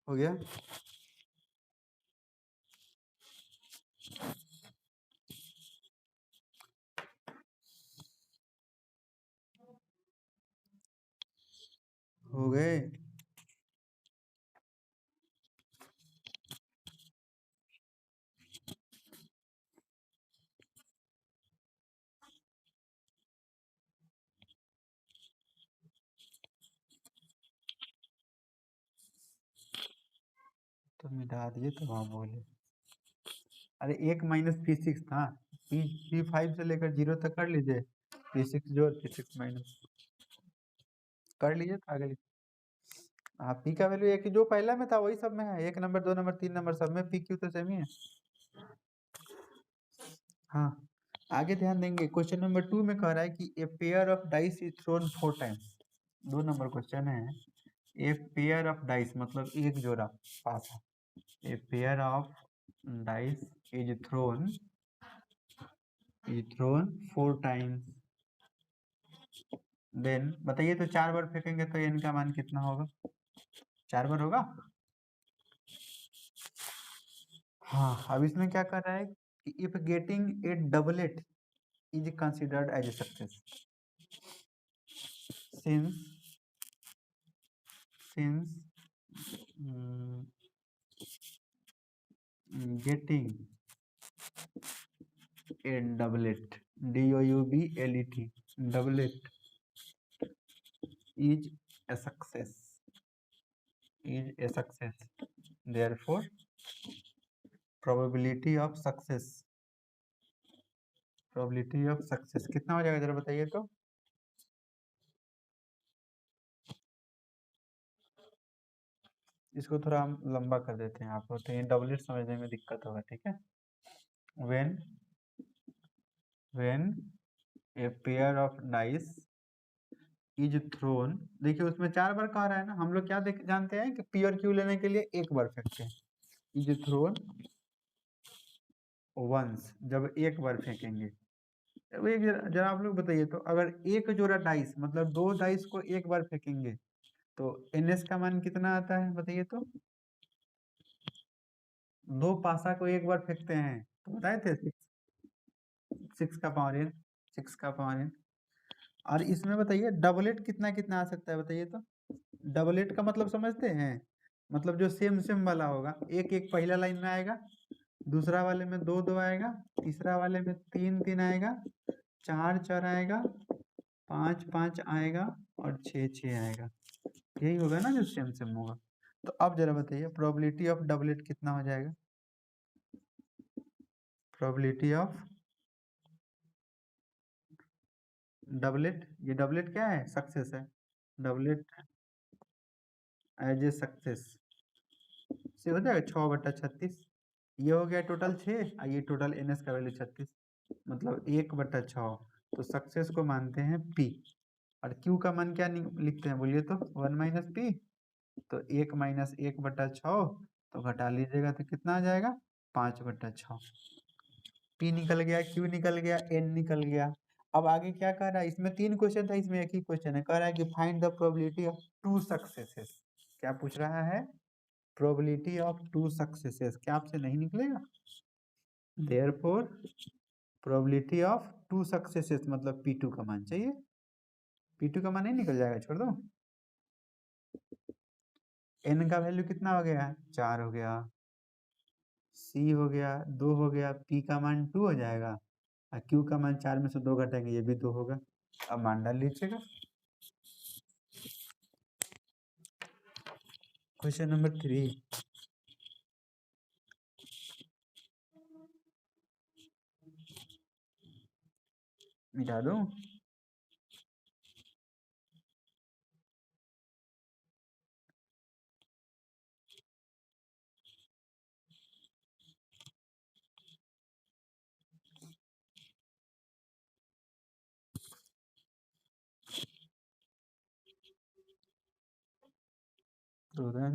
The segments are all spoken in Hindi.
हो गया। हो गए। तो मिटा दिए तो वहां बोले। अरे 1 - P6 था। P5 से लेकर 0 तक कर लीजिए। P6 जोड़ P6 माइनस कर लीजिए तो आगे हाँ पी का वैल्यू एक जो पहला में था वही सब में है। 1 नंबर 2 नंबर 3 नंबर सब में पी क्यू तो सेम ही है। हाँ आगे ध्यान देंगे। क्वेश्चन नंबर 2 में कह रहा है कि a pair of dice is thrown 4 times. 2 number question है। ए पेयर ऑफ डाइस मतलब एक जोड़ा पासा। A pair of dice is thrown 4 times. Then बताइए तो 4 बार फेंकेंगे तो n का मान कितना होगा? 4 बार होगा। हाँ अब इसमें क्या कर रहा है कि if getting a doublet is considered as a success since getting a doublet doublet is a success therefore probability of success कितना हो जाएगा जरा बताइए तो। इसको थोड़ा हम लंबा कर देते हैं आपको तो ये डबलेट समझने में दिक्कत होगा। ठीक है। when a pair of dice is thrown देखिए उसमें 4 बार कह रहा है ना। हम लोग क्या जानते हैं कि पी और क्यू लेने के लिए एक बार फेंकते हैं। is thrown once जब एक बार फेंकेंगे। अब एक जरा आप लोग बताइए तो अगर एक जोड़ा डाइस मतलब 2 डाइस को एक बार फेंकेंगे तो एनएस का मान कितना आता है बताइए तो। 2 पासा को एक बार फेंकते हैं तो बताए थे 6 का पावर n 6 का पावर n। और इसमें बताइए डबलेट कितना कितना आ सकता है बताइए तो। डबलेट का मतलब समझते हैं? मतलब जो सेम सेम वाला होगा एक एक पहला लाइन में आएगा, दूसरा वाले में 2 2 आएगा, तीसरा वाले में 3 3 आएगा, 4 4 आएगा, 5 5 आएगा और 6 6 आएगा। यही होगा ना जो सेम सेम होगा। तो अब जरा बताइए प्रोबेबिलिटी ऑफ डबलेट कितना हो जाएगा? प्रोबेबिलिटी ऑफ डबलेट, ये डबलेट क्या है? सक्सेस है। डबलेट एज ए सक्सेस से हो जाएगा 6/36। ये हो गया टोटल 6 और ये टोटल एनएस का वैल्यू 36 मतलब 1/6। तो सक्सेस को मानते हैं पी। और क्यू का मान क्या लिखते हैं बोलिए तो 1 - पी। तो 1 - 1/6 तो घटा लीजिएगा तो कितना आ जाएगा 5/6। पी निकल गया, क्यू निकल गया, एन निकल गया। अब आगे क्या कर रहा है? इसमें 3 क्वेश्चन था, इसमें एक ही क्वेश्चन है। कह रहा है कि find the probability of 2 successes. क्या पूछ रहा है? Probability of 2 successes. क्या आपसे नहीं निकलेगा? देयरफॉर प्रोबेबिलिटी ऑफ 2 सक्सेसेस मतलब P2 का मान चाहिए। P2 का मान नहीं निकल जाएगा, छोड़ दो। n का वैल्यू कितना हो गया? 4 हो गया, C हो गया 2 हो गया, P का मान 2 हो जाएगा और Q का मान 4 में से 2 घटेंगे ये भी 2 होगा। अब मान डाल लीजिएगा। क्वेश्चन नंबर 3 मिटा दो। तो then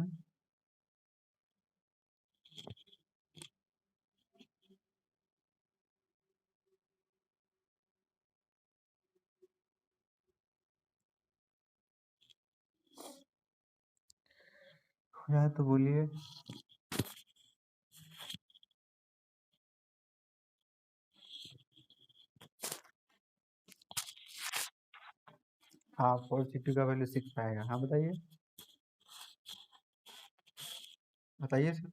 यह तो बोलिए। हाँ 4C2 का वैल्यू 6 आएगा। हाँ बताइए बताइए सर।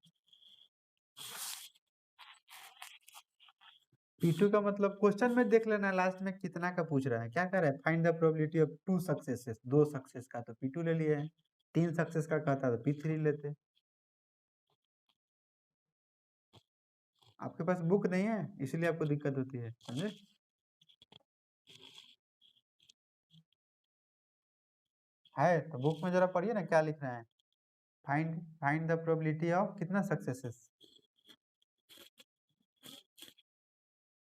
P2 का मतलब क्वेश्चन में देख लेना लास्ट में कितना का पूछ रहा है, क्या कर रहा है, find the probability of 2 successes, 2 success का तो P2 ले लिए है, 3 सक्सेस का कहता तो P3 लेते। आपके पास बुक नहीं है इसलिए आपको दिक्कत होती है, समझे। है तो बुक में जरा पढ़िए ना क्या लिख रहे हैं। Find find the probability of कितना सक्सेसेस।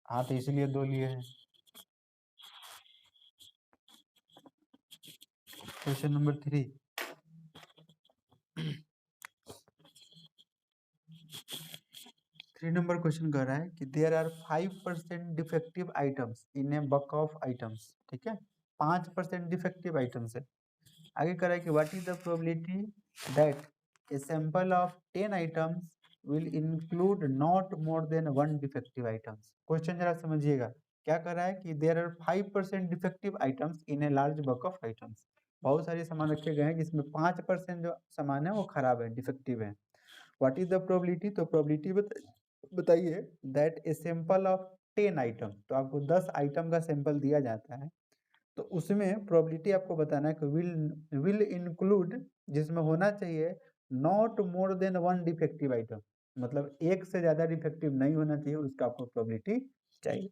हाँ तो इसलिए 2 लिए हैं। Question number 3। 3 नंबर क्वेश्चन कह रहा है कि there are 5% defective items in a bulk of items, ठीक है, 5% डिफेक्टिव आइटम्स है। आगे कह रहा है कि what is the probability that a sample of 10 items will include not more than 1 defective items. Question जरा समझिएगा, क्या कर रहा है कि there are 5% defective items in a large bulk of items. बहुत सारे सामान रखे गए हैं जिसमें 5% जो सामान है वो खराब है, डिफेक्टिव है। व्हाट इज द प्रोबेबिलिटी, तो प्रोबेबिलिटी बताइए that a sample of 10 item, तो आपको 10 आइटम का सैंपल दिया जाता है तो उसमें प्रोबेबिलिटी आपको बताना है कि विल इंक्लूड, जिसमें होना चाहिए not more than 1 defective item, मतलब एक से ज्यादा डिफेक्टिव नहीं होना चाहिए, उसका आपको प्रोबेबिलिटी चाहिए।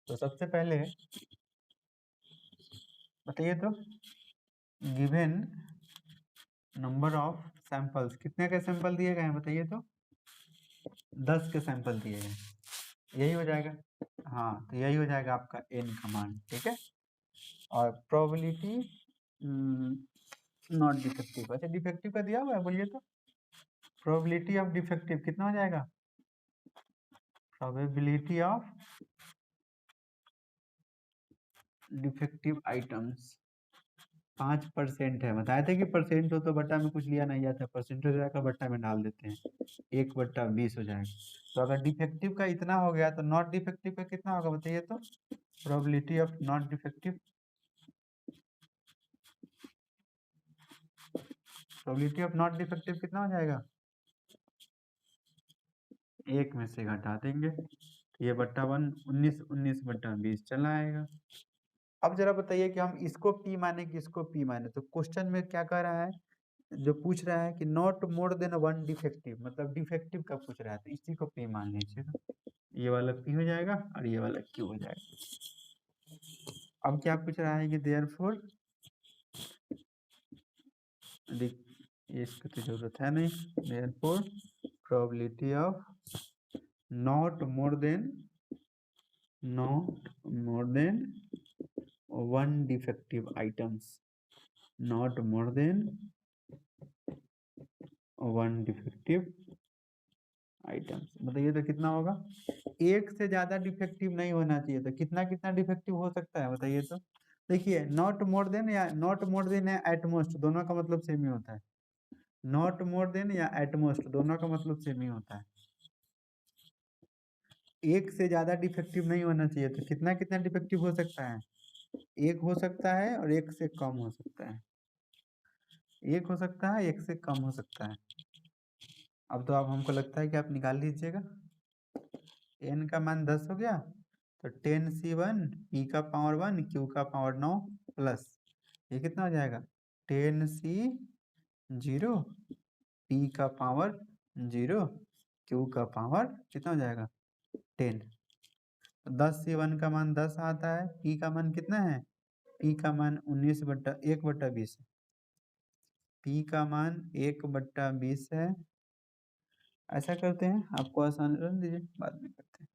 तो सबसे पहले बताइए तो गिवन नंबर ऑफ सैंपल्स, कितने के सैंपल दिए गए हैं बताइए तो। 10 के सैंपल दिए गए, यही हो जाएगा। हाँ तो यही हो जाएगा आपका n का मान, ठीक है। और प्रोबेबिलिटी नॉट डिफेक्टिव, अच्छा डिफेक्टिव का दिया हुआ है बोलिए तो। प्रोबेबिलिटी ऑफ डिफेक्टिव कितना हो जाएगा, प्रोबेबिलिटी ऑफ डिफेक्टिव आइटम्स 5% है। बताए थे कि परसेंट हो तो बट्टा में कुछ लिया नहीं जाता, परसेंटेज जाकर बट्टा में डाल देते हैं, 1/20 हो जाएगा। तो अगर डिफेक्टिव का इतना हो गया तो नॉट डिफेक्टिव का कितना होगा बताइए तो। Probability of not defective, probability of not defective कितना हो जाएगा, 1 में से घटा देंगे, ये बट्टा 1, 19/20 चला आएगा। अब जरा बताइए कि हम इसको P माने कि इसको P माने, तो क्वेश्चन में क्या कह रहा है, जो पूछ रहा है कि नॉट मोर देन 1 डिफेक्टिव, मतलब डिफेक्टिव का पूछ रहा है, तो इसी को P मान लीजिएगा। ये वाला P हो जाएगा और ये वाला Q हो जाएगा। अब क्या पूछ रहा है कि देयरफॉर, इसकी तो जरूरत है नहीं, therefore probability of not more than 1 defective items, not more than 1 defective items, बताइए तो कितना होगा। एक से ज्यादा डिफेक्टिव नहीं होना चाहिए, तो कितना कितना डिफेक्टिव हो सकता है बताइए तो। देखिए नॉट मोर देन या नॉट मोर देन या एटमोस्ट दोनों का मतलब सेम ही होता है, नॉट मोर देन या एटमोस्ट दोनों का मतलब सेम ही होता है। एक से ज्यादा डिफेक्टिव नहीं होना चाहिए, तो कितना कितना डिफेक्टिव हो सकता है, एक हो सकता है और एक से कम हो सकता है, एक हो सकता है एक से कम हो सकता है। अब तो आप हमको लगता है कि आप निकाल लीजिएगा, n का मान 10 हो गया तो 10C1 p का पावर 1 q का पावर 9 प्लस ये कितना हो जाएगा 10C0 p का पावर 0 q का पावर कितना हो जाएगा 10। तो 10C1 का मान 10 आता है, p का मान कितना है, p का मान 1/20 है, p का मान 1/20 है। ऐसा करते हैं, आपको आसान रख दीजिए बाद में करते हैं,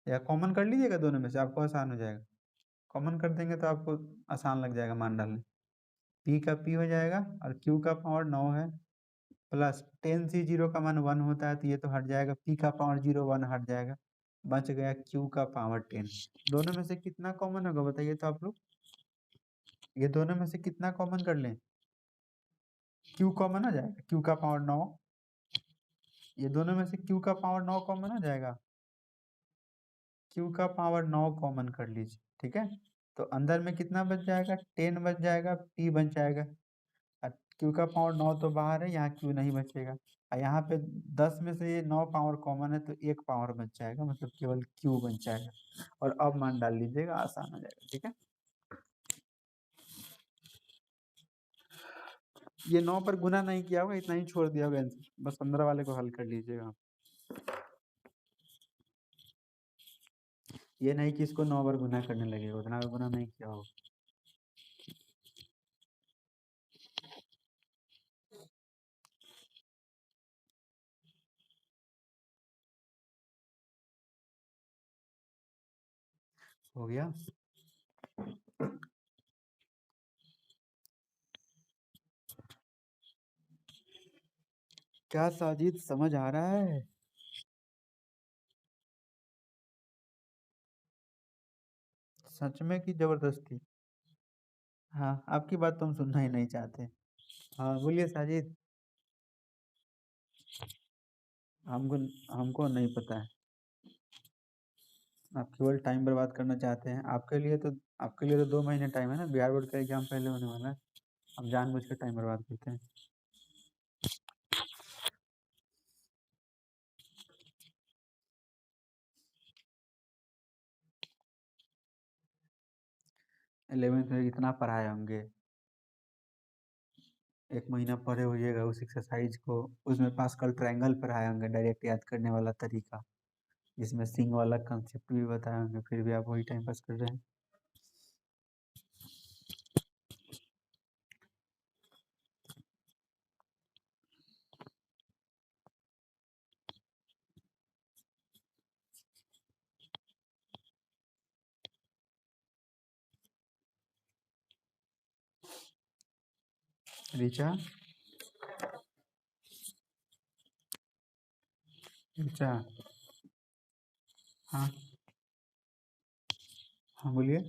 या कॉमन कर लीजिएगा दोनों में से, आपको आसान हो जाएगा। कॉमन कर देंगे तो आपको आसान लग जाएगा मान डालने। p का p हो जाएगा और q का पावर 9 है, प्लस 10C0 का मान 1 होता है तो ये तो हट जाएगा, p का पावर 0 1 हट जाएगा, बच गया q का पावर 10। दोनों में से कितना कॉमन होगा बताइए तो आप लोग, ये दोनों में से कितना कॉमन कर लें, क्यू कॉमन हो जाएगा, क्यू का पावर 9, ये दोनों में से क्यू का पावर 9 कॉमन हो जाएगा, क्यू का पावर 9 कॉमन कर लीजिए, ठीक है। तो अंदर में कितना बच जाएगा, 10 बच जाएगा, p बच जाएगा। क्यू का पावर 9 तो बाहर है, यहाँ क्यू नहीं बचेगा, और यहाँ पे 10 में से ये 9 पावर कॉमन है तो एक पावर बच जाएगा, मतलब केवल क्यू बच जाएगा। और अब मान डाल लीजिएगा, आसान हो जाएगा, ठीक है। ये 9 पर गुना नहीं किया होगा, इतना ही छोड़ दिया होगा आंसर, बस 15 वाले को हल कर लीजिएगा। ये नहीं कि इसको 9 बार गुना करने लगेगा, उतना गुना नहीं किया होगा। हो गया। क्या साजिद समझ आ रहा है? सच में कि जबरदस्ती? हाँ, आपकी बात तो हम सुनना ही नहीं चाहते। हाँ बोलिए साजिद। हमको हमको नहीं पता है, आप केवल टाइम बर्बाद करना चाहते हैं। आपके लिए तो 2 महीने टाइम है ना, बिहार बोर्ड का एग्जाम पहले होने वाला है, आप जानबूझ के टाइम बर्बाद करते हैं। 11th में इतना पढ़ाए होंगे, 1 महीना पढ़े होइएगा उस एक्सरसाइज को, उसमें पास्कल ट्रायंगल पढ़ाए होंगे, डायरेक्ट याद करने वाला तरीका, जिसमें सिंग वाला कंसेप्ट भी बताए होंगे, फिर भी आप वही टाइम पास कर रहे हैं। ऋचा, ऋचा, हाँ हाँ बोलिए।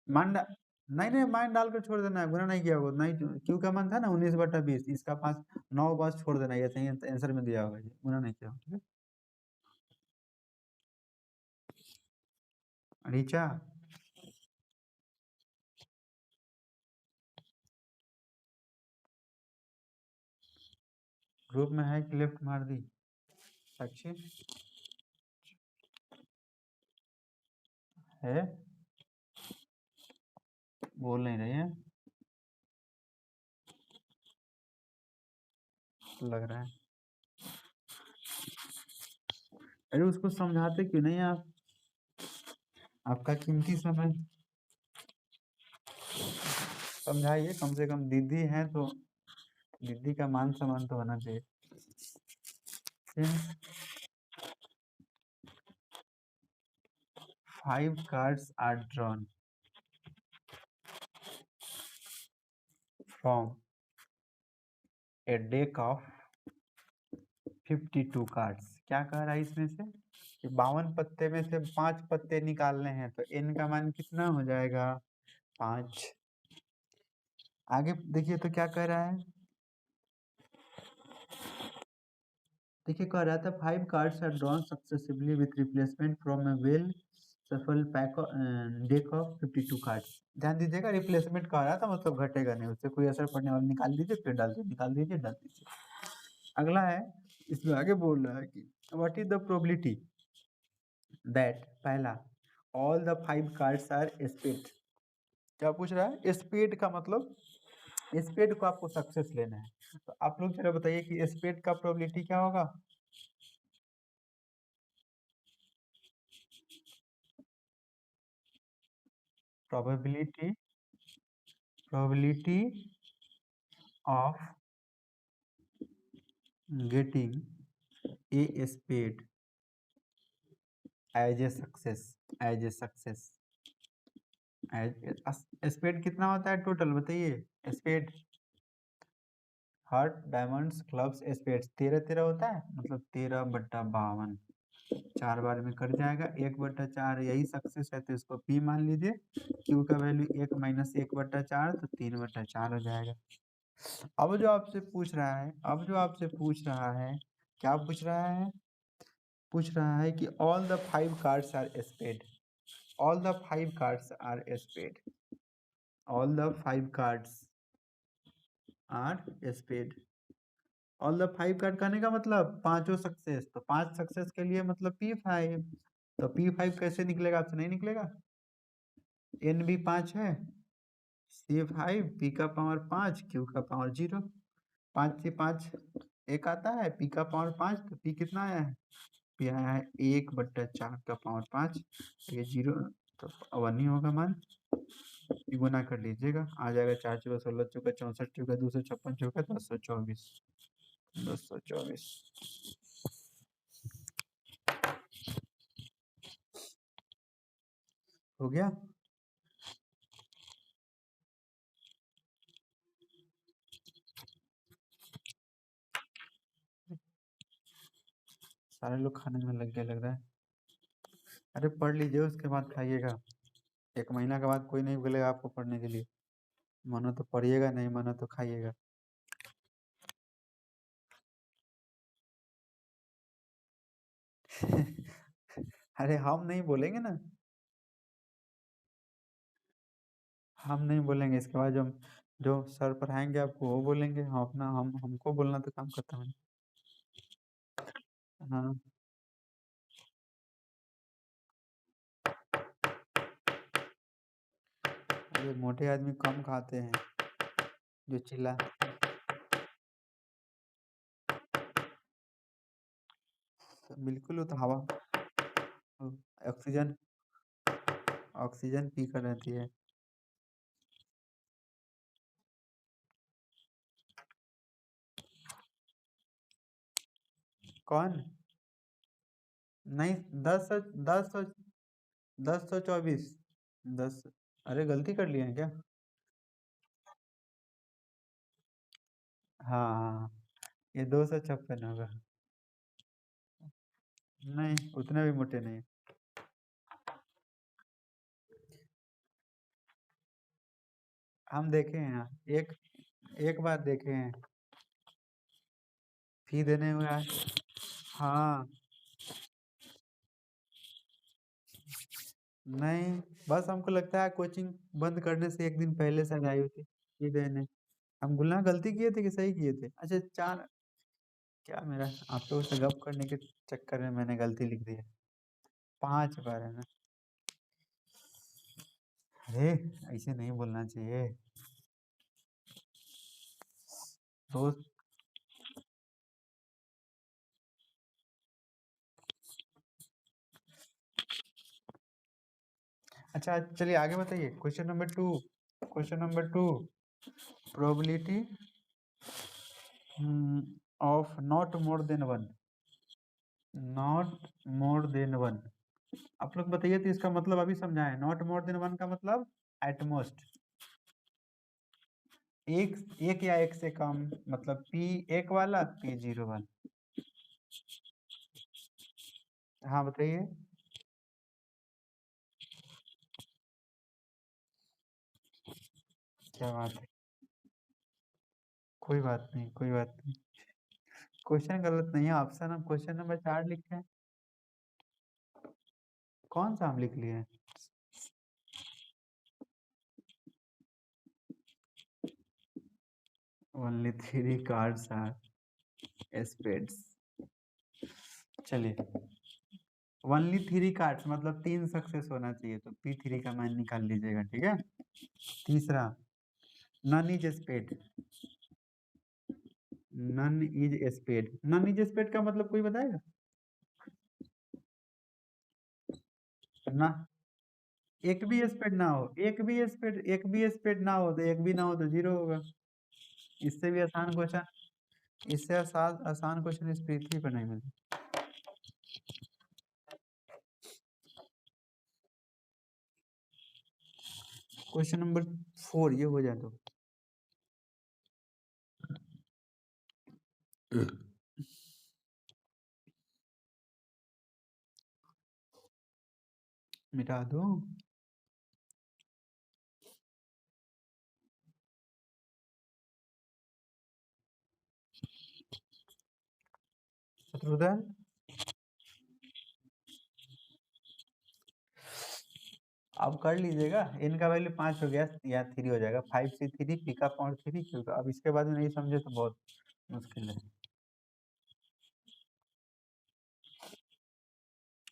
मान डा नहीं नहीं, मान डालकर छोड़ देना है, गुना नहीं किया होगा, नहीं क्यू का मान था ना 19/20, इसका 5 9 बस छोड़ देना, ये सही आंसर में दिया होगा, ये गुना नहीं किया होगा, ठीक है। ऋचा, ग्रुप में है कि लेफ्ट मार दी? साक्षी है, बोल नहीं रही है, लग रहा है। अरे उसको समझाते क्यों नहीं आप, आपका कीमती समय समझाइए, कम से कम दीदी है तो दीदी का मान सम्मान तो होना चाहिए। 5 cards are drawn from a deck of 52 cards। क्या कह रहा है इसमें से कि 52 पत्ते में से 5 पत्ते निकालने हैं, तो n का मान कितना हो जाएगा, 5। आगे देखिए तो क्या कह रहा है, देखिए कह रहा था 5 cards are drawn successively with replacement from a well shuffle deck of 52 cards। ध्यान दीजिएगा, रिप्लेसमेंट कह रहा था, मतलब घटेगा नहीं, उससे कोई असर पड़ने वाला, निकाल दीजिए फिर डाल दीजिए, निकाल दीजिए डाल दीजिए। अगला है, इसमें आगे बोल रहा है कि what is the probability that, पहला, all the 5 cards are spade. क्या पूछ रहा है, स्पेड का मतलब स्पेड को आपको सक्सेस लेना है, तो आप लोग जरा बताइए कि स्पेड का प्रोबेबिलिटी क्या होगा। Probability probability of getting a spade as a success, as a success, spade कितना होता है टोटल बताइए, spade, heart, diamonds, clubs, spades 13 13 होता है, मतलब 13/52। 4 बार में कट जाएगा, 1/4 यही सक्सेस है तो इसको P मान लीजिए। Q का वैल्यू 1 माइनस 1/4 तो 3/4 हो जाएगा। अब जो आपसे पूछ रहा है, क्या पूछ रहा है? पूछ रहा है कि all the 5 cards are spade. All the 5 cards are spade. All the 5 cards are spade. All the 5 card कहने का मतलब पांचों सक्सेस, तो 5 सक्सेस के लिए मतलब P5, तो P5 कैसे निकलेगा? आपसे नहीं निकलेगा। N भी 5 है, C5, P का पावर 5, Q का पावर 0। 5 से 5 एक आता है, P का पावर 5, तो P कितना आया है? P आया है 1/4 का पावर 5, ये 0 तो 1 ही होगा मान। गुना कर लीजिएगा, आ जाएगा 4 चौका 16 चौका 64 चौका 256 चौका 1024। 1024 हो गया। सारे लोग खाने में लग गए लग रहा है। अरे पढ़ लीजिए, उसके बाद खाइएगा। 1 महीना के बाद कोई नहीं बोलेगा आपको पढ़ने के लिए। मानो तो पढ़िएगा, नहीं मानो तो खाइएगा। अरे हम नहीं बोलेंगे ना, हम नहीं बोलेंगे। इसके बाद जो सर पढ़ाएंगे आपको वो बोलेंगे। हम अपना हमको बोलना तो काम खत्म है। हाँ, ये मोटे आदमी कम खाते हैं जो चिल्ला। बिल्कुल, वो तो हवा, ऑक्सीजन, ऑक्सीजन पी कर रहती है। कौन? नहीं, 1024। 10, अरे गलती कर लिए हैं क्या? हाँ हाँ हाँ, ये 256 होगा। नहीं, उतने भी मोटे नहीं। हम देखे हैं, एक एक बार देखे हैं, फी देने हुए आए। हाँ, नहीं, बस हमको लगता है कोचिंग बंद करने से 1 दिन पहले से आई हुई थी फी देने। हम गुना गलती किए थे कि सही किए थे? अच्छा, 4, क्या मेरा आप लोगों से गप करने के चक्कर में मैंने गलती लिख दी है। 5 बार है ना? अरे ऐसे नहीं बोलना चाहिए दोस्त। अच्छा चलिए आगे बताइए, question number 2। Probability of not more then one. Not more then one, आप लोग बताइए तो इसका मतलब अभी समझाएं। नॉट मोर देन वन का मतलब एटमोस्ट, एक एक या एक से कम, मतलब P1 वाला, P0 वाला। हाँ बताइए। क्या बात है, कोई बात नहीं, कोई बात नहीं। क्वेश्चन गलत नहीं है, ऑप्शन हम क्वेश्चन नंबर 4 लिखे हैं। कौन सा हम लिख लिए हैं? Only 3 cards are spades. चलिए, ओनली 3 कार्ड्स मतलब 3 सक्सेस होना चाहिए, तो P3 का मान निकाल लीजिएगा, ठीक है। तीसरा, none is spade. None is spade, none is spade का मतलब कोई बताएगा? ना, एक भी स्पेड ना हो, एक भी स्पेड ना हो, तो एक भी ना हो तो 0 होगा। इससे भी आसान क्वेश्चन, इससे आसान आसान क्वेश्चन इस पृथ्वी पर नहीं मिलता। क्वेश्चन नंबर 4 ये हो जाए तो। मिटा दो। शत्रुधन, अब कर लीजिएगा। n का वैल्यू 5 हो गया या 3 हो जाएगा। 5 से 3 पिकअप और 3 क्योंकि अब इसके बाद नहीं समझे तो बहुत मुश्किल है।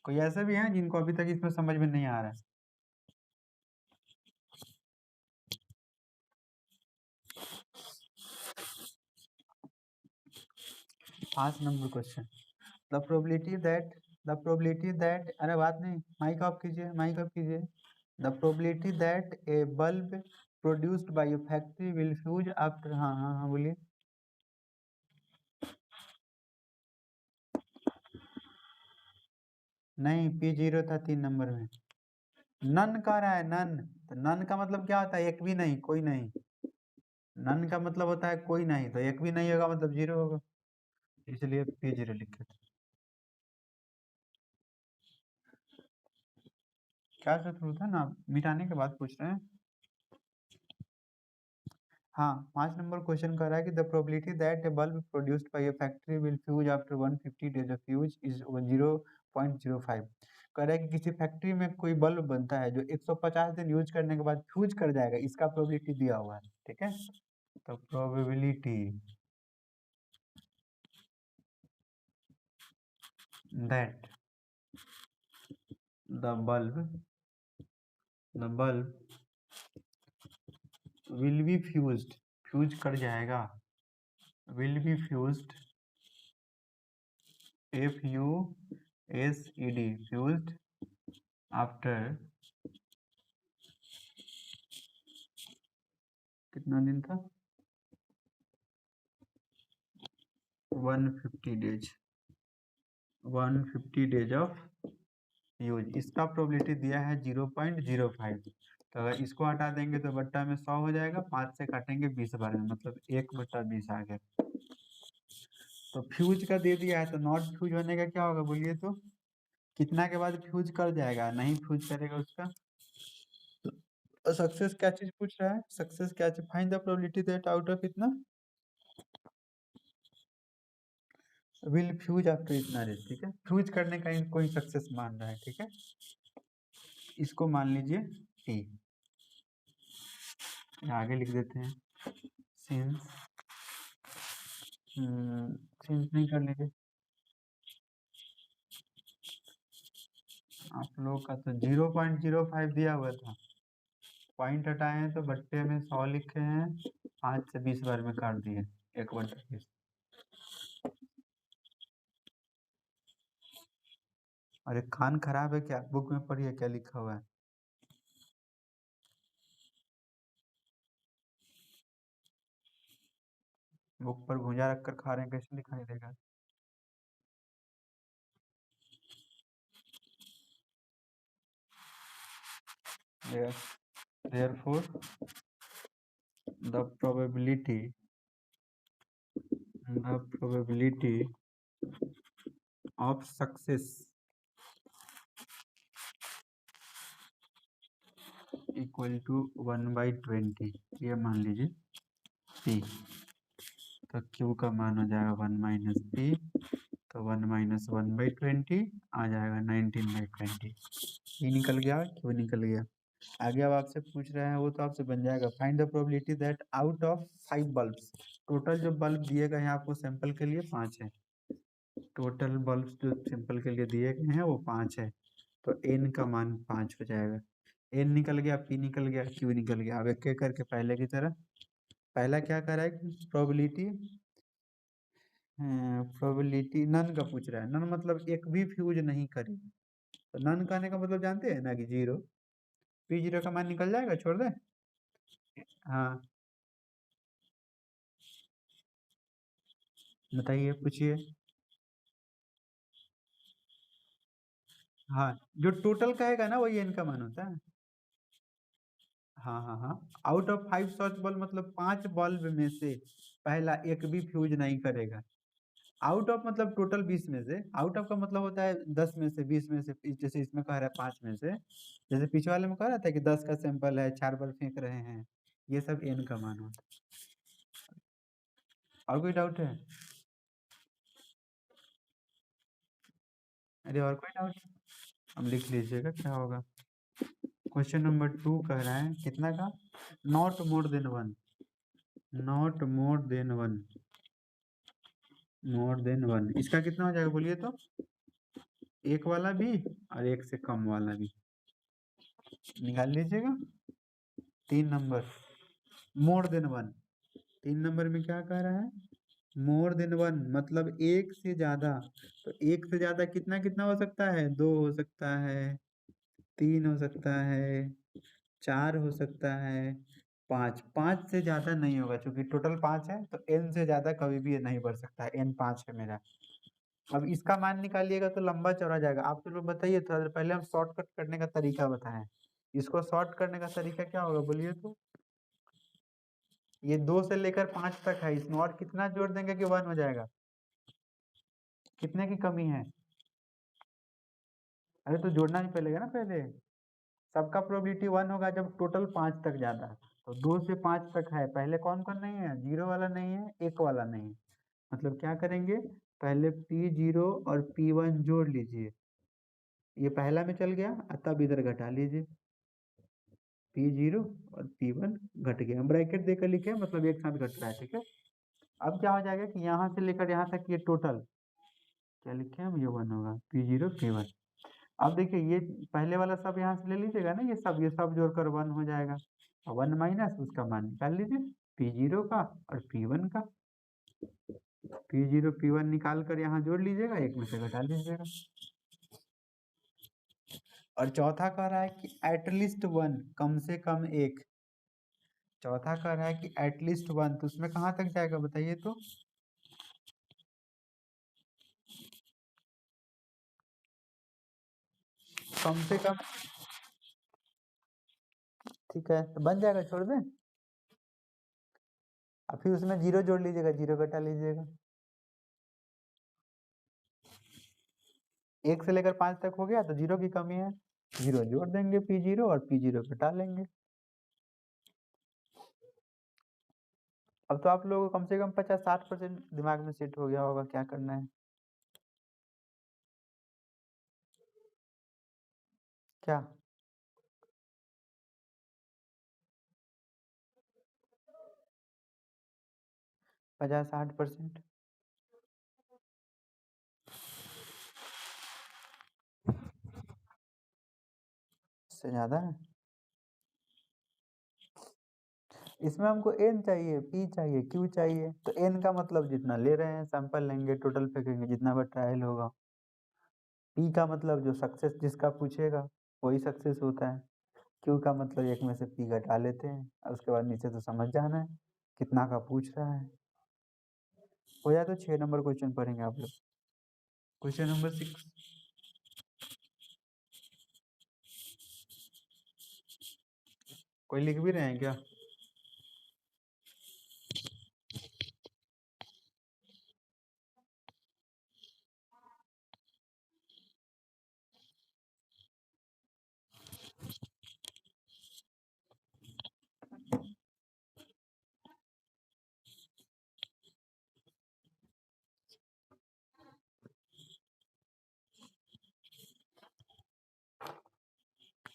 कोई ऐसे भी हैं जिनको अभी तक इसमें समझ में नहीं आ रहा है? 5 number question. The probability that अरे बात नहीं, माइक ऑफ कीजिए, माइक ऑफ कीजिए। The probability that A bulb produced by A factory will fuse after, हाँ हाँ हाँ बोलिए। नहीं, P0 था 3 नंबर में। नन कह रहा है, नन। तो नन का मतलब क्या होता है? एक भी नहीं, कोई नहीं। नन का मतलब होता है कोई नहीं, तो एक भी नहीं होगा मतलब 0 होगा, इसलिए P0 लिखे थे। क्या शत्रु था ना, मिटाने के बाद पूछ रहे हैं। हाँ, 5 नंबर क्वेश्चन कर रहा है कि the probability that A bulb produced by A factory will fuse after 150 days of use is 0.05। कह रहा है कि किसी फैक्ट्री में कोई बल्ब बनता है जो 150 दिन यूज करने के बाद फ्यूज कर जाएगा, इसका प्रोबेबिलिटी दिया हुआ है, ठीक है। तो probability that the bulb will be fused, fuse कर जाएगा, will be fused, FUSED, fused after कितना दिन था? 150 डेज, 150 डेज ऑफ यूज। इसका प्रोबेबिलिटी दिया है 0.05। तो अगर इसको हटा देंगे तो बट्टा में 100 हो जाएगा, 5 से काटेंगे 20 बार में, मतलब 1/20 आ गया। तो फ्यूज का दे दिया है, तो नॉट फ्यूज होने का क्या होगा बोलिए तो? कितना के बाद फ्यूज कर जाएगा, नहीं फ्यूज करेगा उसका। सक्सेस क्या चीज पूछ रहा है? सक्सेस क्या चीज? Find the probability that out of इतना विल फ्यूज आफ्टर इतना डेज, ठीक है। फ्यूज करने का कोई सक्सेस मान रहा है, ठीक है। इसको मान लीजिए टी, आगे लिख देते हैं सिंस, सिंस नहीं कर लीजिए आप लोग का, तो 0.05 दिया हुआ था, पॉइंट हटाए हैं तो बट्टे में 100 लिखे हैं, 5 से 20 बार में काट दिए 1/20। अरे कान खराब है क्या? बुक में पढ़िए क्या लिखा हुआ है। बुक पर भुजा रखकर खा रहे हैं, कैसे दिखाई देगा? Therefore, the probability of success equal to 1/20, ये मान लीजिए P। तो Q का मान हो जाएगा 1 माइनस P, तो 1 माइनस 1/20 आ जाएगा 19/20। P निकल गया, Q निकल गया। आगे अब आपसे पूछ रहे हैं, वो तो आपसे बन जाएगा। Find the probability that out of 5 bulbs, total जो बल्ब दिए गए हैं आपको सैंपल के लिए 5 है। टोटल बल्ब जो सैंपल के लिए दिए गए हैं वो 5 है, तो n का मान 5 हो जाएगा। n निकल गया, p निकल गया, q निकल गया। अब एक एक करके पहले की तरह, पहला क्या कर रहा है? प्रोबेबिलिटी नन का पूछ रहा है। नन मतलब एक भी फ्यूज नहीं करेगा, तो नन कहने का मतलब जानते हैं ना कि 0। P0 का मान निकल जाएगा, छोड़ दे। हाँ बताइए, पूछिए। हाँ, जो टोटल कहेगा ना वही n का मान होता है। हाँ हाँ हाँ, आउट ऑफ 5 सच बल्ब मतलब 5 बल्ब में से पहला एक भी फ्यूज नहीं करेगा। आउट ऑफ मतलब टोटल 20 में से, आउट ऑफ का मतलब होता है 10 में से, 20 में से, जैसे इसमें कह रहा है 5 में से, जैसे पीछे वाले में कह रहा था कि 10 का सैंपल है, 4 बार फेंक रहे हैं, ये सब n का मान होता है। और कोई डाउट है? अरे और कोई डाउट? अब लिख लीजिएगा क्या होगा। क्वेश्चन नंबर 2 कह रहा है कितना का, not more than 1, not more than 1, more than 1, इसका कितना हो जाएगा बोलिए तो, एक वाला भी और एक से कम वाला भी निकाल लीजिएगा। 3 नंबर मोर देन 1, 3 नंबर में क्या कह रहा है, मोर देन 1 मतलब एक से ज्यादा, तो एक से ज्यादा कितना कितना हो सकता है, 2 हो सकता है, 3 हो सकता है, 4 हो सकता है, 5, 5 से ज्यादा नहीं होगा, क्योंकि टोटल 5 है तो n से ज्यादा कभी भी ये नहीं बढ़ सकता है, n 5 है मेरा। अब इसका मान निकालिएगा तो लंबा चौड़ा जाएगा। आप तो लोग बताइए, थोड़ा देर पहले हम शॉर्टकट करने का तरीका बताएं, इसको शॉर्ट करने का तरीका क्या होगा बोलिए तो, ये 2 से लेकर 5 तक है, इसमें और कितना जोड़ देंगे कि 1 हो जाएगा, कितने की कमी है, अरे तो जोड़ना ही पड़ेगा ना पहले, सबका प्रोबेबिलिटी 1 होगा जब टोटल 5 तक जाता है, तो 2 से 5 तक है, पहले कौन कौन नहीं है, 0 वाला नहीं है, 1 वाला नहीं है, मतलब क्या करेंगे, पहले P0 और P1 जोड़ लीजिए, ये पहला में चल गया, तब इधर घटा लीजिए, P0 और P1 घट गया, ब्रैकेट देकर लिखे मतलब एक साथ घट रहा है, ठीक है। अब क्या हो जाएगा कि यहाँ से लेकर यहाँ तक ये टोटल क्या लिखे हम, ये 1 होगा, P0 P1। अब देखिए ये पहले वाला सब यहाँ से ले लीजिएगा ना, ये सब जोड़कर 1 हो जाएगा, 1 माइनस उसका मान निकाल लीजिए, P0 का और P1 का, P0 P1 निकाल कर यहाँ जोड़ लीजिएगा, एक में से घटा लीजिएगा। और चौथा कह रहा है कि एटलीस्ट 1, कम से कम एक, चौथा कह रहा है कि एटलीस्ट 1, तो उसमें कहाँ तक जाएगा बताइए तो, कम से कम, ठीक है तो बन जाएगा, छोड़ दें, और फिर उसमें 0 जोड़ लीजिएगा, 0 घटा लीजिएगा, 1 से लेकर 5 तक हो गया, तो 0 की कमी है, 0 जोड़ देंगे P0 और P0 घटा लेंगे। अब तो आप लोगों को कम से कम 50-60% दिमाग में सेट हो गया होगा क्या करना है, क्या 50-60% से ज्यादा है, इसमें हमको n चाहिए, p चाहिए, q चाहिए, तो n का मतलब जितना ले रहे हैं, सैंपल लेंगे, टोटल फेंकेंगे, जितना बार ट्रायल होगा, p का मतलब जो सक्सेस जिसका पूछेगा वही सक्सेस होता है, q का मतलब एक में से p घटा लेते हैं, और उसके बाद नीचे तो समझ जाना है कितना का पूछ रहा है। हो जाए तो 6 नंबर क्वेश्चन पढ़ेंगे आप लोग। क्वेश्चन नंबर 6, कोई लिख भी रहे हैं क्या?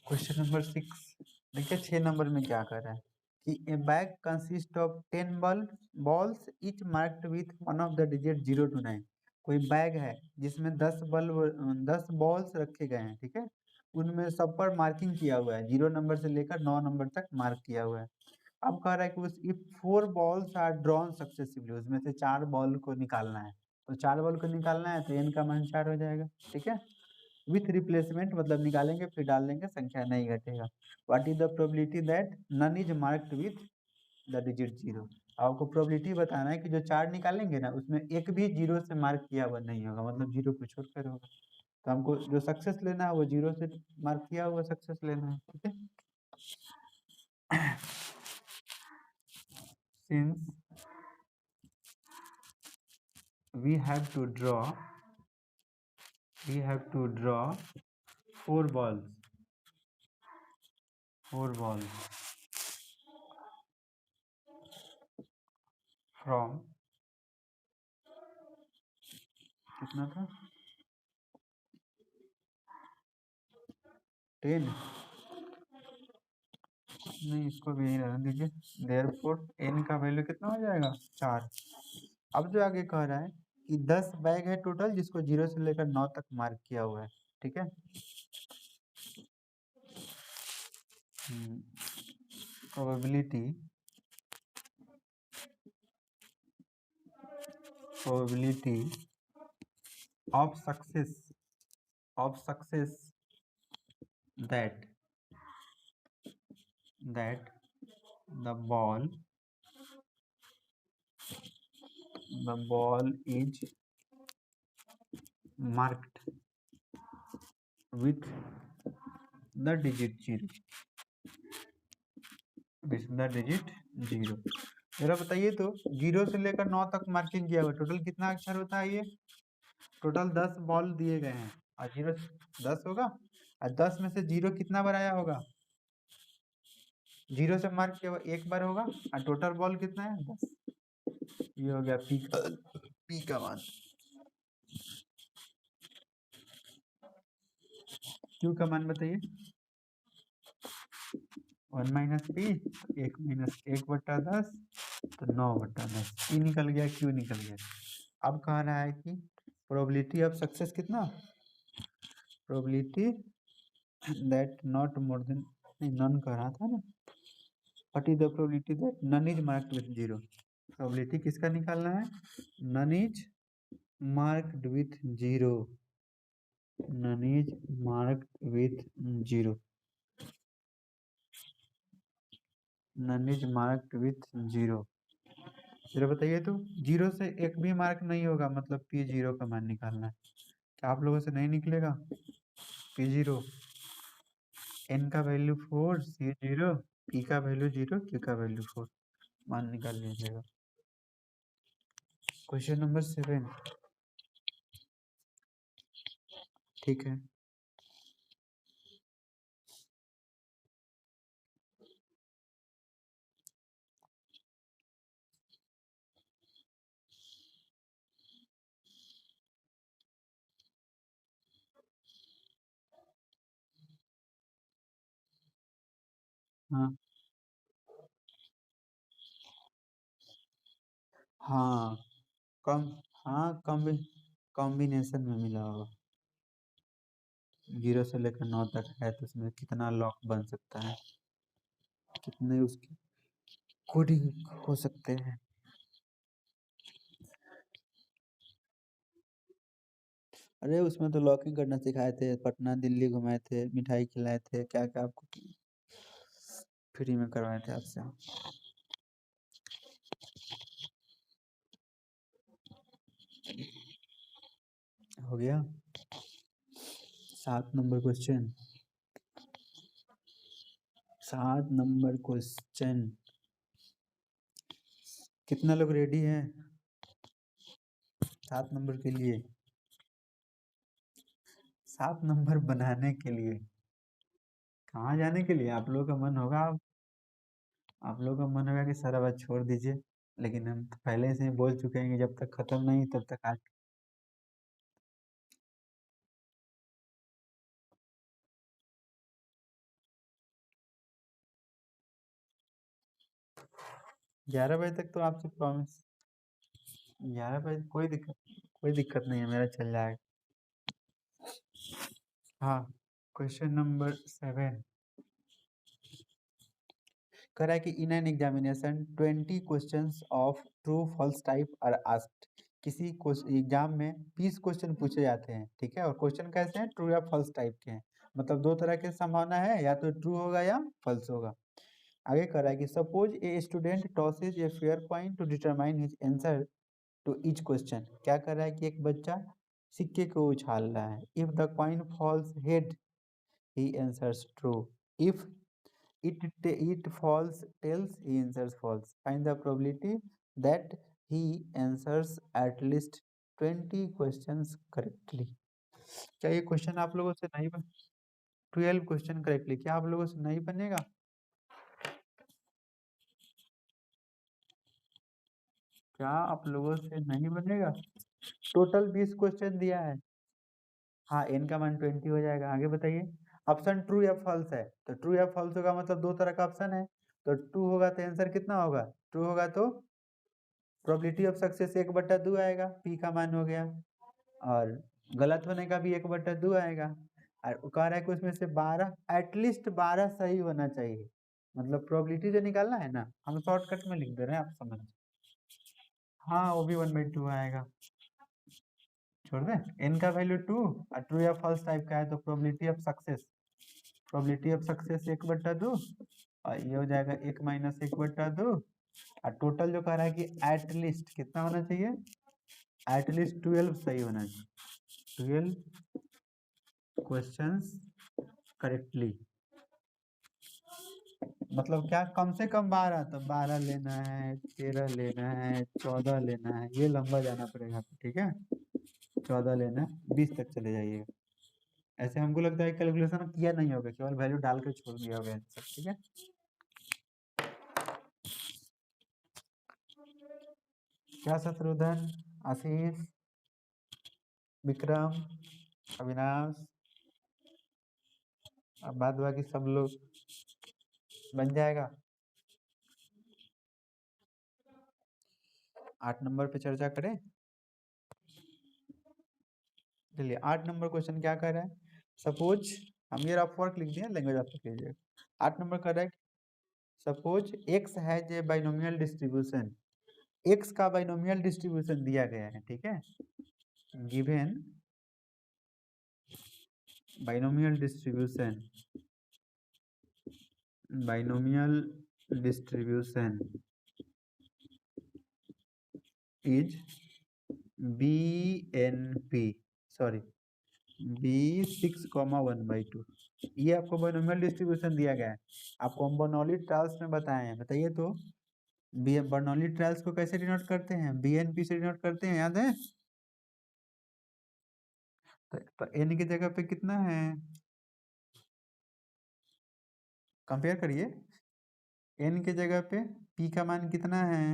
क्वेश्चन नंबर 6 देखिए, 6 नंबर में क्या कर रहा है कि ए bag consist of 10 balls each marked with one of the digit 0 to 9, कोई बैग है जिसमें 10 बॉल्स रखे गए हैं, ठीक है, उनमें सब पर मार्किंग किया हुआ है, 0 नंबर से लेकर 9 नंबर तक मार्क किया हुआ है। अब कह रहा है कि उस if 4 balls are drawn successively, उसमें से 4 बॉल को निकालना है, तो 4 बॉल को निकालना है तो n का मान 4 हो जाएगा, ठीक है, विथ रिप्लेसमेंट मतलब निकालेंगे फिर डाल देंगे, संख्या नहीं घटेगा। What is the probability that none is marked with the digit 0, आपको प्रोबेबिलिटी बताना है कि जो 4 निकालेंगे ना उसमें एक भी 0 से मार्क किया हुआ नहीं होगा, मतलब 0 को छोड़कर होगा, तो हमको जो सक्सेस लेना है वो 0 से मार्क किया हुआ सक्सेस लेना है, ठीक है। Since we have to draw 4 balls from कितना था 10 नहीं इसको भी यही रहने दीजिए देयरफॉर n का वैल्यू कितना हो जाएगा 4। अब जो आगे कह रहा है कि 10 बैग है टोटल जिसको 0 से लेकर 9 तक मार्क किया हुआ है ठीक है probability of success that the ball is marked with the digit 0 जरा बताइए तो 0 से लेकर 9 तक मार्किंग किया हुआ टोटल कितना अक्षर होता है ये टोटल 10 बॉल दिए गए हैं और 0 10 होगा और 10 में से 0 कितना बार आया होगा 0 से मार्क किया हुआ एक बार होगा और टोटल बॉल कितना है 10 ये हो गया पी का मान क्यू का मान बताइए 1 माइनस पी 1 माइनस 1/10 तो 9/10 पी निकल गया क्यू निकल गया अब कह रहा है कि प्रोबेबिलिटी ऑफ सक्सेस कितना probability that not more than none कह रहा था ना what is the probability that none is marked with 0 probability किसका निकालना है none is marked with 0 none is marked with 0 none is marked with 0 जरा बताइए तो 0 से एक भी मार्क नहीं होगा मतलब P0 का मान निकालना है क्या आप लोगों से नहीं निकलेगा P0 n का वैल्यू 4 C0 P का वैल्यू 0 Q का वैल्यू 4 मान निकाल लीजिएगा क्वेश्चन नंबर 7 ठीक है हाँ हाँ कम हाँ कॉम्बिनेशन में मिला होगा 0 से लेकर 9 तक है तो उसमें कितना लॉक बन सकता है कितने उसकी कोडिंग हो सकते हैं अरे उसमें तो लॉकिंग करना सिखाए थे पटना दिल्ली घुमाए थे मिठाई खिलाए थे क्या क्या आपको फ्री में करवाए थे आपसे हो गया 7 नंबर क्वेश्चन 7 नंबर क्वेश्चन कितना लोग रेडी हैं 7 नंबर के लिए 7 नंबर बनाने के लिए कहाँ जाने के लिए आप लोगों का मन होगा आप लोगों का मन होगा कि सारा बात छोड़ दीजिए लेकिन हम तो पहले से ही बोल चुके हैं कि जब तक खत्म नहीं तब तक आज 11 बजे तक तो आपसे प्रॉमिस 11 बजे कोई दिक्कत नहीं है मेरा चल जाएगा हाँ क्वेश्चन नंबर 7 कह रहा है कि in an examination 20 questions of true false type are asked किसी एग्जाम में 20 क्वेश्चन पूछे जाते हैं ठीक है और क्वेश्चन कैसे हैं ट्रू या फॉल्स टाइप के हैं मतलब दो तरह की संभावना है या तो ट्रू होगा या फॉल्स होगा आगे कह रहा है कि suppose a student tosses a fair coin to determine his answer to each question क्या कर रहा है कि एक बच्चा सिक्के को उछाल रहा है if the coin falls head he answers true if it falls tails he answers false find the probability that he answers at least 20 questions correctly. क्या ये क्वेश्चन आप लोगों से नहीं बन 12 क्वेश्चन करेक्टली, क्या आप लोगों से नहीं बनेगा? क्या आप लोगों से नहीं बनेगा? टोटल 20 क्वेश्चन दिया है। हाँ, n का मान 20 हो जाएगा। आगे बताइए। ऑप्शन ट्रू या फॉल्स है, तो ट्रू या फॉल्स होगा मतलब दो तरह का ऑप्शन है, तो ट्रू होगा तो आंसर कितना होगा? ट्रू होगा तो प्रोबेबिलिटी ऑफ सक्सेस 1/2 आएगा, p का मान हो गया, और गलत होने का भी 1/2 आएगा। और वो कह रहा है कि उसमें से 12 एटलीस्ट 12 सही होना चाहिए, मतलब प्रोबेबिलिटी जो निकालना है ना, हम शॉर्टकट में लिख दे रहे हैं, आप समझ। हाँ, वो भी 1/2 आएगा। छोड़ दें, n का वैल्यू 2 और ट्रू या फॉल्स टाइप का है, तो प्रोबेबिलिटी ऑफ सक्सेस 1/2, और ये हो जाएगा 1 - 1/2। और टोटल जो कह रहा है कि एटलीस्ट कितना होना चाहिए? एटलीस्ट 12 सही होना चाहिए, 12 क्वेश्चंस करेक्टली। मतलब क्या, कम से कम 12, तो 12 लेना है, 13 लेना है, 14 लेना है, ये लंबा जाना पड़ेगा, ठीक है? 14 लेना है, 20 तक चले जाइएगा। ऐसे हमको लगता है कैलकुलेशन किया नहीं होगा, केवल वैल्यू डाल के छोड़ दिया होगा आंसर, ठीक है? क्या शत्रुघ्न, आशीष, विक्रम, अविनाश, अब बाद बाकी सब लोग बन जाएगा। 8 नंबर पे चर्चा करें। चलिए 8 नंबर क्वेश्चन क्या कर रहा है? सपोज हम ये रफ वर्क लिख दिए, लैंग्वेज आप लिख लीजिए। 8 नंबर कर रहा है, suppose x has a binomial distribution, x का बाइनोमियल डिस्ट्रीब्यूशन दिया गया है, ठीक है? Given binomial distribution is BNP, sorry B6,1/2। ये आपको बाइनोमियल डिस्ट्रीब्यूशन दिया गया है, आपको हम बर्नौली ट्रायल्स में बताए हैं, बताइए तो बर्नौली ट्रायल्स को कैसे डिनोट करते हैं? BNP से डिनोट करते हैं, याद है? तो n की जगह पे कितना है? कंपेयर करिए, n की जगह पे p का मान कितना है?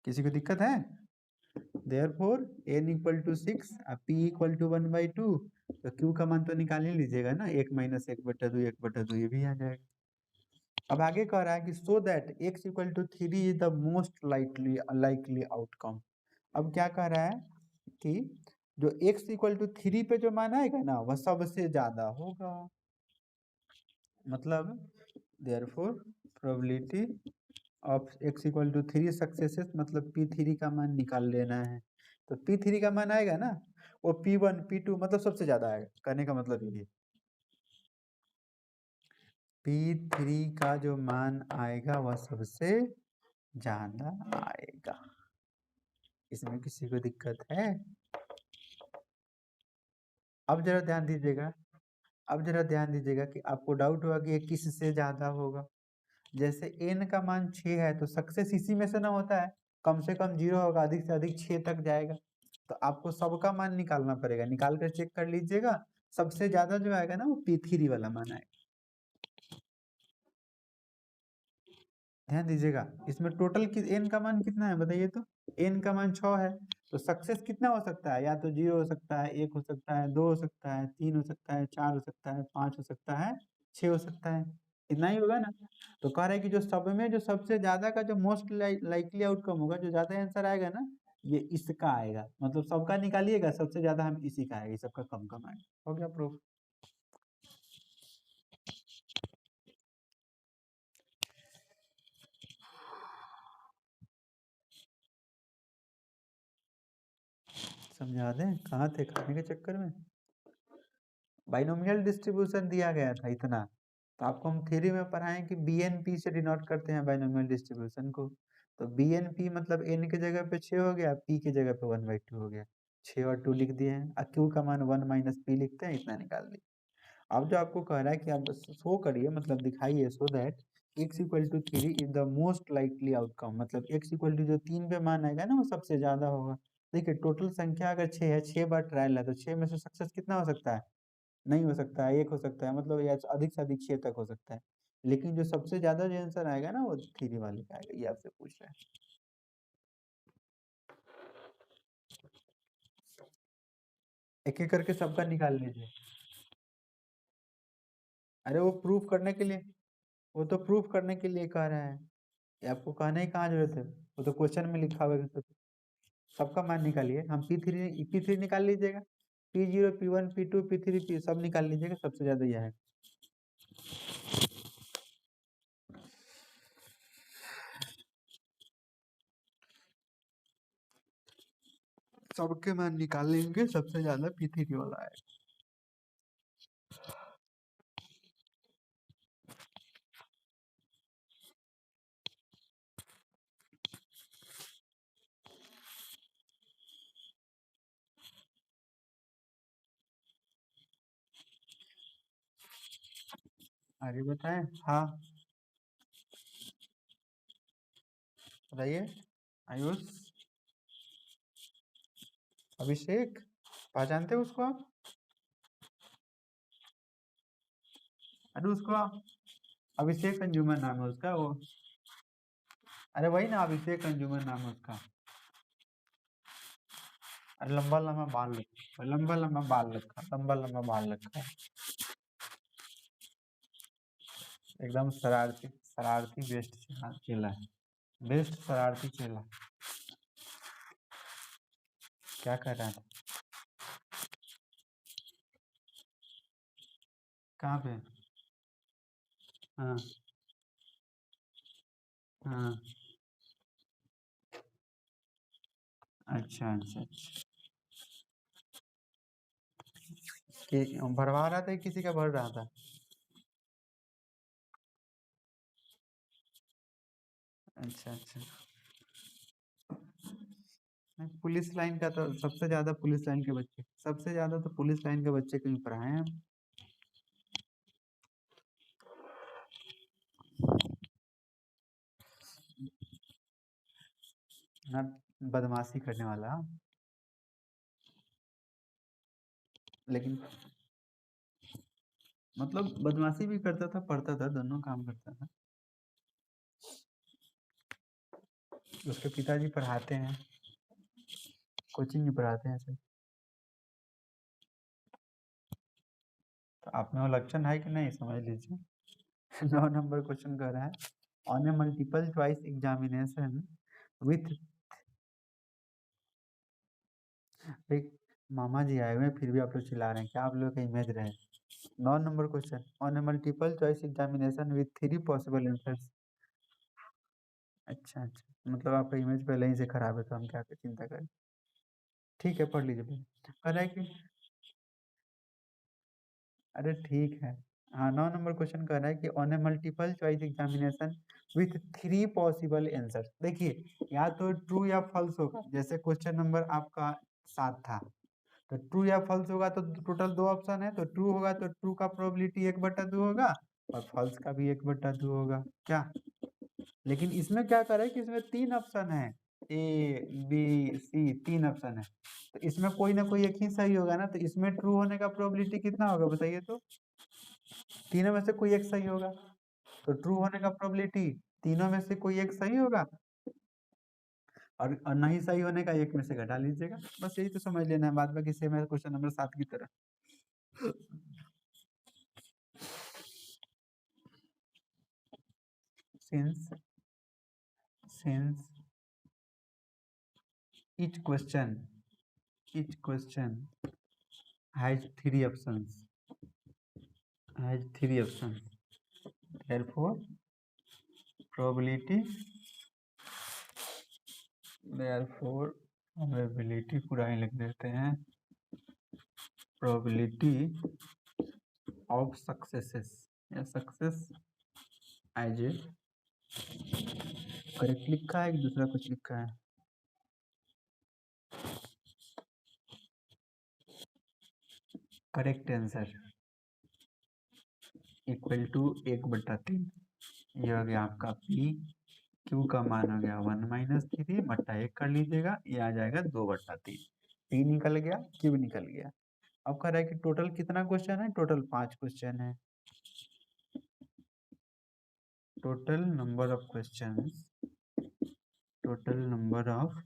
किसी को दिक्कत है? Therefore n = 6 और p = 1/2, तो q का मान तो निकाल ही लीजिएगा ना, 1 - 1/2, 1/2 ये भी आ जाएगा। अब आगे कह रहा है कि सो that x = 3 is the most likely outcome. अब क्या कह रहा है कि जो x = 3 पे जो मान आएगा ना, वह सबसे ज्यादा होगा, मतलब therefore probability of x = 3 successes, मतलब P3 का मान निकाल लेना है। तो P3 का मान आएगा ना, वो P1 P2 मतलब सबसे ज्यादा आएगा, कहने का मतलब ये P3 का जो मान आएगा वह सबसे ज्यादा आएगा। इसमें किसी को दिक्कत है? अब जरा ध्यान दीजिएगा, अब जरा ध्यान दीजिएगा कि आपको डाउट होगा कि ये किससे ज्यादा होगा। जैसे n का मान 6 है, तो सक्सेस इसी में से ना होता है, कम से कम 0 होगा, अधिक से अधिक 6 तक जाएगा, तो आपको सबका मान निकालना पड़ेगा, निकाल कर चेक कर लीजिएगा, सबसे ज्यादा जो आएगा ना वो P3 वाला मान आएगा। ध्यान दीजिएगा, इसमें टोटल n का मान कितना है बताइए तो? n का मान 6 है, तो सक्सेस कितना हो सकता है? या तो 0 हो सकता है, 1 हो सकता है, 2 हो सकता है, 3 हो सकता है, 4 हो सकता है, 5 हो सकता है, 6 हो सकता है, इतना ही होगा ना। तो कह रहे हैं कि जो सब में जो सबसे ज्यादा का जो मोस्ट लाइकली आउटकम होगा, जो ज्यादा आंसर आएगा ना, ये इसका आएगा, मतलब सबका निकालिएगा, सबसे ज्यादा हम इसी का आएगा, सबका कम कम आएगा। हो गया प्रूफ। समझा दें, कहाँ थे खाने के चक्कर में? बाइनोमियल डिस्ट्रीब्यूशन दिया गया था इतना, तो आपको हम थ्योरी में पढ़ाएं कि BNP से डिनोट करते हैं बाइनोमियल डिस्ट्रीब्यूशन को, तो BNP मतलब n की जगह पे 6 हो गया, p की जगह पे 1/2 हो गया, 6 और 2 लिख दिए हैं, और q का मान 1 - p लिखते हैं, इतना निकाल दिए। अब जो आपको कह रहा है कि आप शो करिए, मतलब दिखाइए, so that x equal to 3 is the most likely outcome, मतलब x इक्वल टू जो 3 पे मान आएगा ना वो सबसे ज्यादा होगा। देखिए टोटल संख्या अगर 6 है, 6 बार ट्रायल है, तो 6 में से सक्सेस कितना हो सकता है? नहीं हो सकता है, 1 हो सकता है, मतलब या अधिक से अधिक 6 तक हो सकता है। लेकिन जो सबसे ज्यादा जो आंसर आएगा ना वो 3 वाले का आएगा, ये आपसे पूछ रहा है। एक एक करके सबका निकाल लीजिए। अरे वो प्रूफ करने के लिए, वो तो प्रूफ करने के लिए कह रहा है, ये आपको कहने की कहाँ जरूरत है, वो तो क्वेश्चन में लिखा हुआ है। तो सबका मान निकालिए, हम P3 निकाल लीजिएगा, P0 P1 P2 P3 P सब निकाल लीजिएगा, सबसे ज्यादा यह है। सबके मान निकाल लेंगे, सबसे ज्यादा P3 वाला है। आगे बताएं। हाँ बताइए। आयुष, अभिषेक, पहचानते हो उसको आप? अरे उसको अभिषेक कंज्यूमर नाम है उसका, वो अरे वही ना, अभिषेक कंज्यूमर नाम है उसका। अरे लंबा लंबा बाल रखा, लंबा लंबा बाल रखा, लंबा लंबा बाल रखा, एकदम शरारती शरारती बेस्ट चेला है, बेस्ट शरारती चेला। क्या कर रहा था? कहाँ पे? हाँ हाँ। अच्छा अच्छा अच्छा। कि भरवा रहा था कि किसी का भर रहा था? अच्छा अच्छा। नहीं, पुलिस लाइन का तो सबसे ज्यादा पुलिस लाइन के बच्चे, सबसे ज्यादा तो पुलिस लाइन के बच्चे कहीं पढ़ाए हैं हम। ना बदमाशी करने वाला, लेकिन मतलब बदमाशी भी करता था, पढ़ता था, दोनों काम करता था। उसके पिताजी पढ़ाते हैं, कोचिंग में पढ़ाते हैं सर। तो आप में वो लक्षण है कि नहीं, समझ लीजिए। 9 नंबर क्वेश्चन कर रहा है, on A multiple choice examination with, एक मामा जी आए हुए हैं फिर भी आप लोग चिल्ला रहे हैं, क्या आप लोग का इमेज रहे? 9 number question, on A multiple choice examination with 3 possible answers. अच्छा अच्छा, मतलब आपका इमेज पहले ही से खराब है, तो हम क्या चिंता करें। ठीक है, पढ़ लीजिए पहले। कह रहा है कि, अरे ठीक है। हाँ, 9 नंबर क्वेश्चन कह रहा है कि on A multiple choice examination with 3 possible answer, देखिए या तो ट्रू या फॉल्स होगा, जैसे क्वेश्चन नंबर आपका 7 था, तो ट्रू या फॉल्स होगा तो टोटल 2 ऑप्शन है, तो ट्रू होगा तो ट्रू का प्रोबेबिलिटी 1/2 होगा, और फॉल्स का भी 1/2 होगा क्या। लेकिन इसमें क्या करे कि इसमें 3 ऑप्शन है, ए बी सी, 3 ऑप्शन है, तो इसमें कोई ना कोई एक ही सही होगा ना, तो इसमें ट्रू होने का प्रोबेबिलिटी कितना होगा बताइए तो? तीनों में से कोई एक सही होगा, तो ट्रू होने का प्रोबेबिलिटी तीनों में से कोई एक सही होगा, और नहीं सही होने का एक में से घटा लीजिएगा, बस यही तो समझ लेना है, बाद बाकी सेम है क्वेश्चन नंबर 7 की तरह। since since each question has 3 options, therefore probability, probability पूरा ही लिख देते हैं, probability of successes या सक्सेस एज ए, करेक्ट लिखा है कि दूसरा कुछ लिखा है? Correct answer, equal to 1/3। ये हो गया आपका पी। क्यू का मान हो गया 1 - 3 बट्टा 1 कर लीजिएगा, ये आ जाएगा 2/3। पी निकल गया, क्यू निकल गया। अब कह रहा है कि टोटल कितना क्वेश्चन है, टोटल 5 क्वेश्चन है। Total number of questions, total number of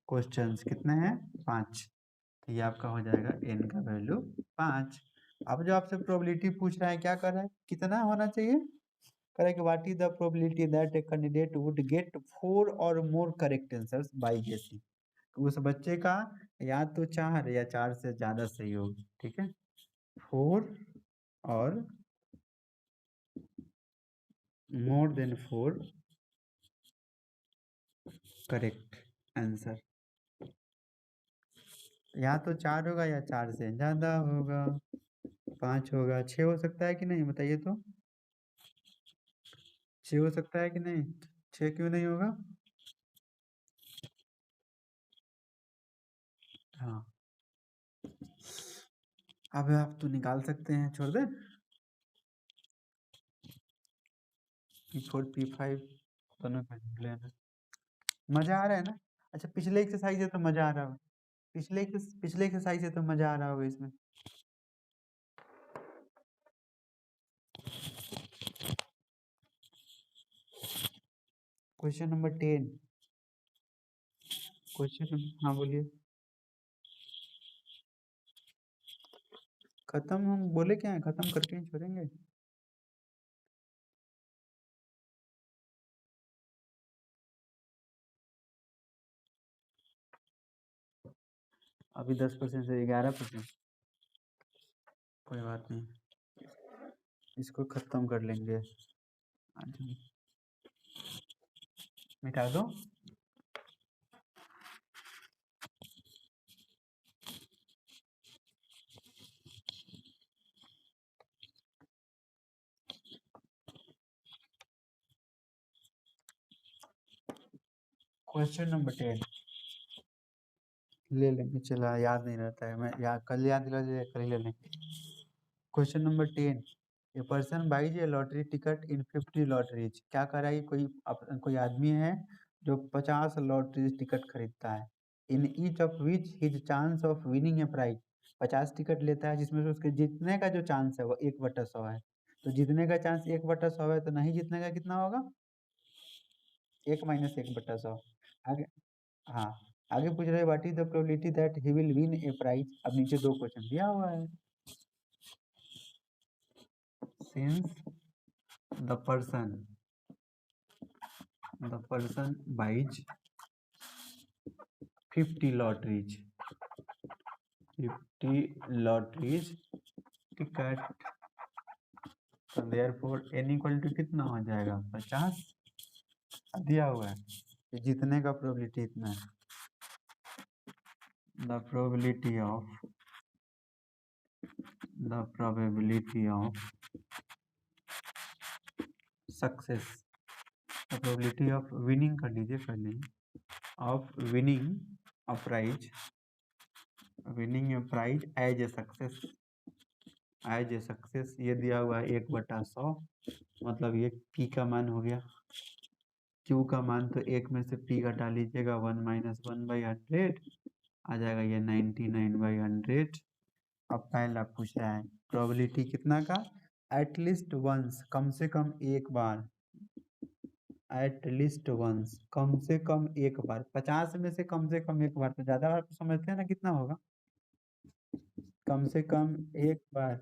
questions कितने हैं, 5। तो ये आपका हो जाएगा n का वैल्यू 5। अब जो आपसे प्रोबेबिलिटी पूछ रहा है, क्या कर रहा है, कितना होना चाहिए, कह रहा है कि what is the probability that a candidate would get 4 और मोर करेक्ट आंसर्स बाय गेसिंग। उस बच्चे का या तो 4 या 4 से ज्यादा सही होगी, ठीक है। 4 और मोर देन 4 करेक्ट आंसर, या तो 4 होगा या 4 से ज्यादा होगा। 5 होगा, 6 हो सकता है कि नहीं, बताइए तो। 6 हो सकता है कि नहीं, 6 क्यों नहीं होगा। हाँ, अब आप तो निकाल सकते हैं, छोड़ दे। P4 P5 दोनों का निकले ना। मजा आ रहा है ना। अच्छा, पिछले एक्सरसाइज से तो मजा आ रहा होगा, पिछले एक्सरसाइज से तो मजा आ रहा होगा इसमें। Question number 10। हाँ बोलिए। खत्म, हम बोले क्या है, खत्म करके ही छोड़ेंगे। अभी 10% से 11%। कोई बात नहीं, इसको खत्म कर लेंगे। मिटा दो। क्वेश्चन नंबर 10 ले लेंगे, चला याद नहीं रहता है, मैं कल याद दिला दीजिए, कल ही ले लेंगे। Question number 10, a person buys a lottery ticket in 50 lotteries. क्या कर रहा है, कोई आदमी है जो 50 लॉटरी टिकट खरीदता है। In each of which his chance of winning a prize. 50 ticket लेता है जिसमें से उसके जीतने का जो चांस है वो 1/100 है। तो जीतने का चांस 1/100 है, तो नहीं जीतने का कितना होगा, 1 - 1/100। आगे, हाँ, आगे पूछ रहे what is the probability that he will win a prize. अब नीचे 2 क्वेश्चन दिया हुआ है। Since the person buys 50 lotteries ticket, तो therefore n equal to कितना हो जाएगा, 50 दिया हुआ है। जीतने का प्रोबेबिलिटी इतना है, the probability of success, the probability of winning कर लीजिए पहले ही, of winning a prize as a success, ये दिया हुआ है 1/100, मतलब ये पी का मान हो गया। क्यू का मान तो 1 में से पी घटा लीजिएगा, 1 - 1/100 आ जाएगा, ये 99/100। अब पहला पूछ रहा है प्रोबेबिलिटी कितना का, एटलीस्ट वंस, कम से कम एक बार, एटलीस्ट वंस कम से कम एक बार, 50 में से कम एक बार, तो ज्यादा बार तो समझते हैं ना कितना होगा, कम से कम एक बार,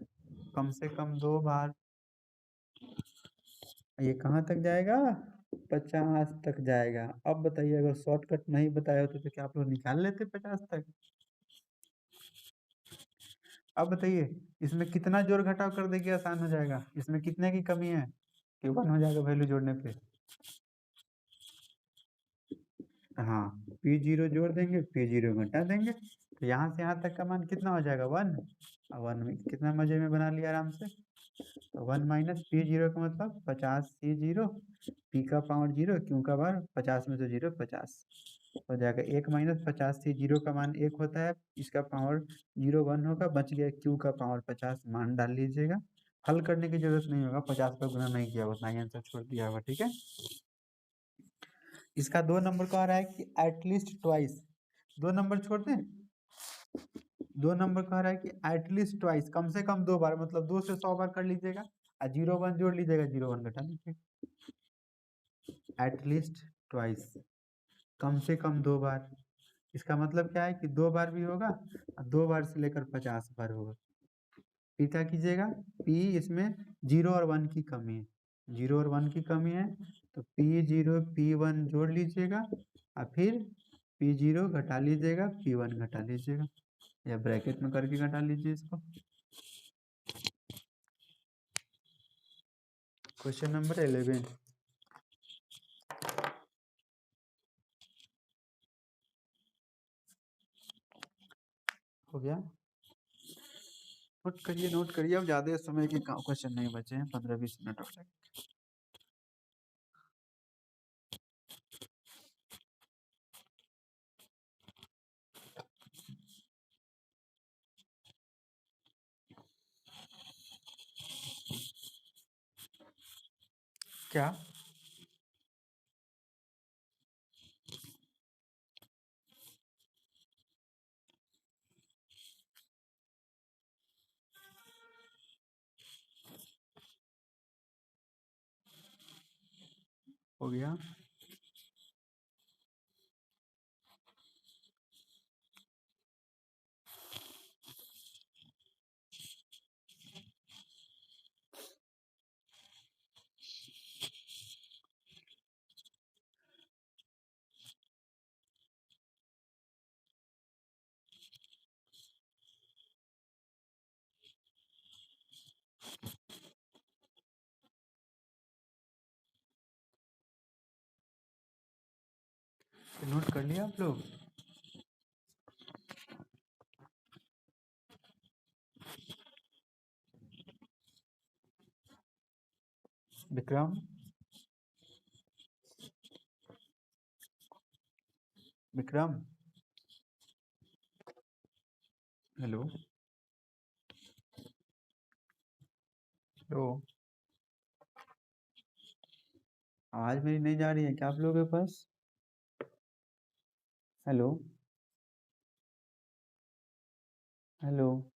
कम से कम 2 बार। ये कहाँ तक जाएगा, 50 तक जाएगा। अब बताइए, अगर शॉर्टकट नहीं बताए होते तो क्या आप लोग निकाल लेते 50 तक। अब बताइए, इसमें कितना जोड़ घटाव कर देंगे आसान हो जाएगा, इसमें कितने की कमी है कि 1 हो जाएगा वैल्यू जोड़ने पे। हाँ, P0 जोड़ देंगे, P0 घटा देंगे, तो यहाँ से यहाँ तक का मान कितना हो जाएगा, 1। 1 में कितना मजे में बना लिया आराम से। तो 1 - P0 का मतलब 50 C0, P का पावर 0, Q का पावर 50 में से 0 50। हो जाएगा 1 माइनस 50 से 0 का मान 1 होता है, इसका पावर 0 1 होगा, बच गया q का पावर 50 मान डाल लीजिएगा। हल करने की जरूरत नहीं होगा, 50 पर गुना नहीं किया, उतना ही आंसर छोड़ दिया होगा। ठीक है, इसका 2 नंबर का आ रहा है कि एटलीस्ट ट्वाइस, 2 नंबर छोड़ दें, 2 नंबर का आ रहा है कि एटलीस्ट ट्वाइस, कम से कम 2 बार, मतलब 2 से 100 बार कर लीजिएगा और 0 1 जोड़ लीजिएगा, 0 1 घटा लीजिएगा। एटलीस्ट ट्वाइस, कम से कम 2 बार, इसका मतलब क्या है कि 2 बार भी होगा और 2 बार से लेकर 50 बार होगा। फिर क्या कीजिएगा, p इसमें 0 और 1 की कमी है, 0 और 1 की कमी है, तो p0 p1 जोड़ लीजिएगा और फिर p0 घटा लीजिएगा, p1 घटा लीजिएगा, या ब्रैकेट में करके घटा लीजिए इसको। क्वेश्चन नंबर 11 हो गया। नोट करिए, नोट करिए, अब ज्यादा समय के क्वेश्चन नहीं बचे हैं, 15-20 मिनट और तक। क्या हो गया? नोट कर लिया आप लोग? विक्रम, विक्रम, हेलो, हेलो, आवाज मेरी नहीं जा रही है क्या आप लोगों के पास? Hello, hello,